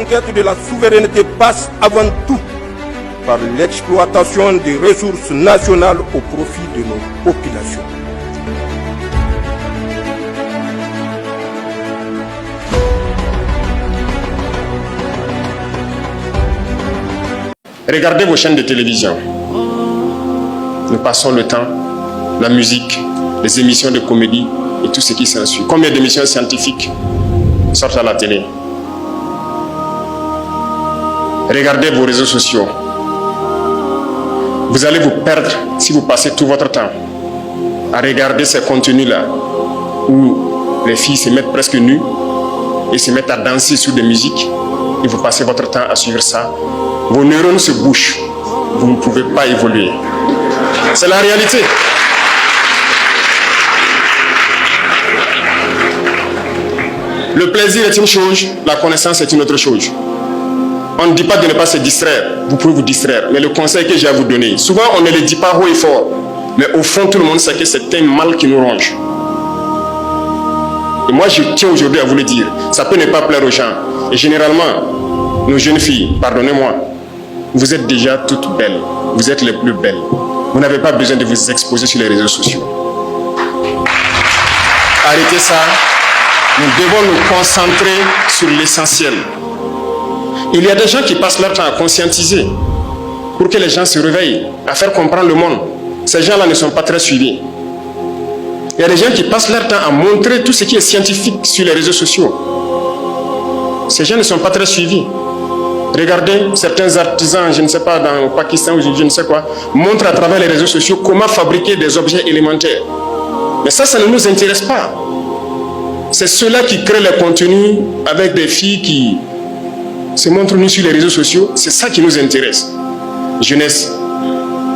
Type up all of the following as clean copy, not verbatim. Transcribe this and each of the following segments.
conquête de la souveraineté passe avant tout par l'exploitation des ressources nationales au profit de nos populations. Regardez vos chaînes de télévision. Nous passons le temps, la musique, les émissions de comédie et tout ce qui s'ensuit. Combien d'émissions scientifiques sortent à la télé? Regardez vos réseaux sociaux. Vous allez vous perdre si vous passez tout votre temps à regarder ces contenus-là où les filles se mettent presque nues et se mettent à danser sur des musiques et vous passez votre temps à suivre ça. Vos neurones se bouchent. Vous ne pouvez pas évoluer. C'est la réalité. Le plaisir est une chose, la connaissance est une autre chose. On ne dit pas de ne pas se distraire. Vous pouvez vous distraire. Mais le conseil que j'ai à vous donner, souvent on ne le dit pas haut et fort. Mais au fond, tout le monde sait que c'est un mal qui nous ronge. Et moi, je tiens aujourd'hui à vous le dire. Ça peut ne pas plaire aux gens. Et généralement, nos jeunes filles, pardonnez-moi, vous êtes déjà toutes belles. Vous êtes les plus belles. Vous n'avez pas besoin de vous exposer sur les réseaux sociaux. Arrêtez ça. Nous devons nous concentrer sur l'essentiel. Il y a des gens qui passent leur temps à conscientiser pour que les gens se réveillent, à faire comprendre le monde. Ces gens-là ne sont pas très suivis. Il y a des gens qui passent leur temps à montrer tout ce qui est scientifique sur les réseaux sociaux. Ces gens ne sont pas très suivis. Regardez, certains artisans, je ne sais pas, dans le Pakistan ou je ne sais quoi, montrent à travers les réseaux sociaux comment fabriquer des objets élémentaires. Mais ça ne nous intéresse pas. C'est ceux-là qui créent les contenus avec des filles qui se montrent nues sur les réseaux sociaux. C'est ça qui nous intéresse. Jeunesse,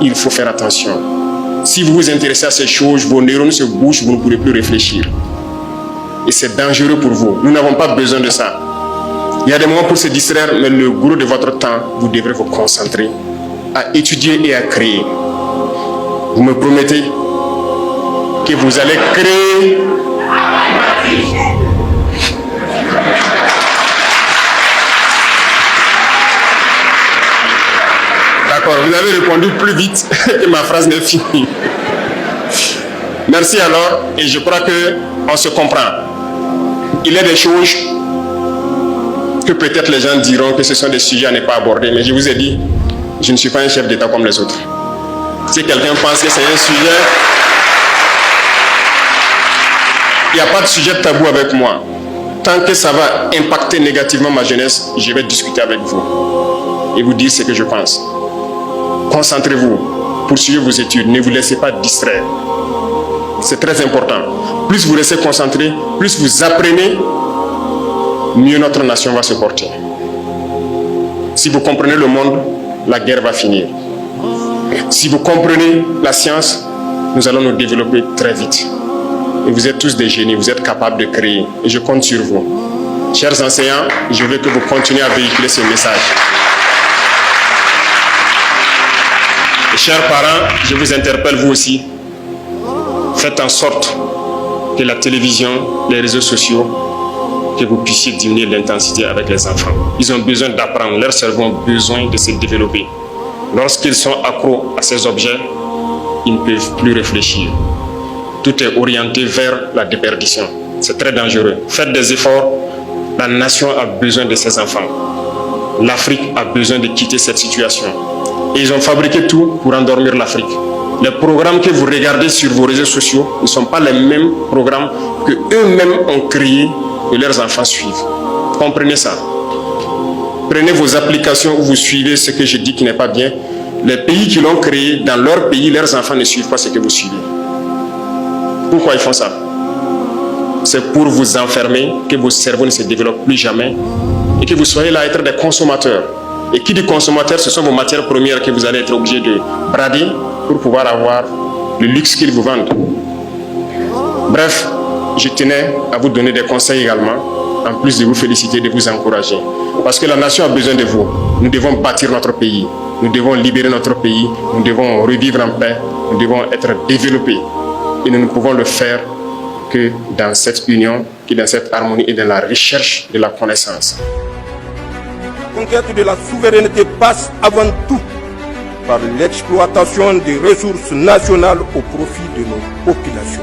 il faut faire attention. Si vous vous intéressez à ces choses, vos neurones se bouchent, vous ne pourrez plus réfléchir. Et c'est dangereux pour vous. Nous n'avons pas besoin de ça. Il y a des moments pour se distraire, mais le gros de votre temps, vous devrez vous concentrer à étudier et à créer. Vous me promettez que vous allez créer. D'accord, vous avez répondu plus vite que ma phrase n'est finie. Merci alors, et je crois qu'on se comprend. Il y a des choses que peut-être les gens diront que ce sont des sujets à ne pas aborder, mais je vous ai dit, je ne suis pas un chef d'État comme les autres. Si quelqu'un pense que c'est un sujet, il n'y a pas de sujet tabou avec moi. Tant que ça va impacter négativement ma jeunesse, je vais discuter avec vous et vous dire ce que je pense. Concentrez-vous, poursuivez vos études, ne vous laissez pas distraire. C'est très important. Plus vous restez concentré, plus vous apprenez, mieux notre nation va se porter. Si vous comprenez le monde, la guerre va finir. Si vous comprenez la science, nous allons nous développer très vite. Et vous êtes tous des génies, vous êtes capables de créer. Et je compte sur vous. Chers enseignants, je veux que vous continuiez à véhiculer ce message. Et chers parents, je vous interpelle vous aussi. Faites en sorte que la télévision, les réseaux sociaux, que vous puissiez diminuer l'intensité avec les enfants. Ils ont besoin d'apprendre, leurs cerveaux ont besoin de se développer. Lorsqu'ils sont accros à ces objets, ils ne peuvent plus réfléchir. Tout est orienté vers la déperdition. C'est très dangereux. Faites des efforts. La nation a besoin de ses enfants. L'Afrique a besoin de quitter cette situation. Et ils ont fabriqué tout pour endormir l'Afrique. Les programmes que vous regardez sur vos réseaux sociaux ne sont pas les mêmes programmes que eux-mêmes ont créés et leurs enfants suivent. Comprenez ça. Prenez vos applications où vous suivez ce que je dis qui n'est pas bien. Les pays qui l'ont créé, dans leur pays, leurs enfants ne suivent pas ce que vous suivez. Pourquoi ils font ça? C'est pour vous enfermer, que vos cerveaux ne se développent plus jamais et que vous soyez là à être des consommateurs. Et qui dit consommateur, ce sont vos matières premières que vous allez être obligés de brader pour pouvoir avoir le luxe qu'ils vous vendent. Bref, je tenais à vous donner des conseils également, en plus de vous féliciter, de vous encourager. Parce que la nation a besoin de vous. Nous devons bâtir notre pays. Nous devons libérer notre pays. Nous devons revivre en paix. Nous devons être développés. Et nous ne pouvons le faire que dans cette union, que dans cette harmonie et dans la recherche de la connaissance. conquête de la souveraineté passe avant tout par l'exploitation des ressources nationales au profit de nos populations.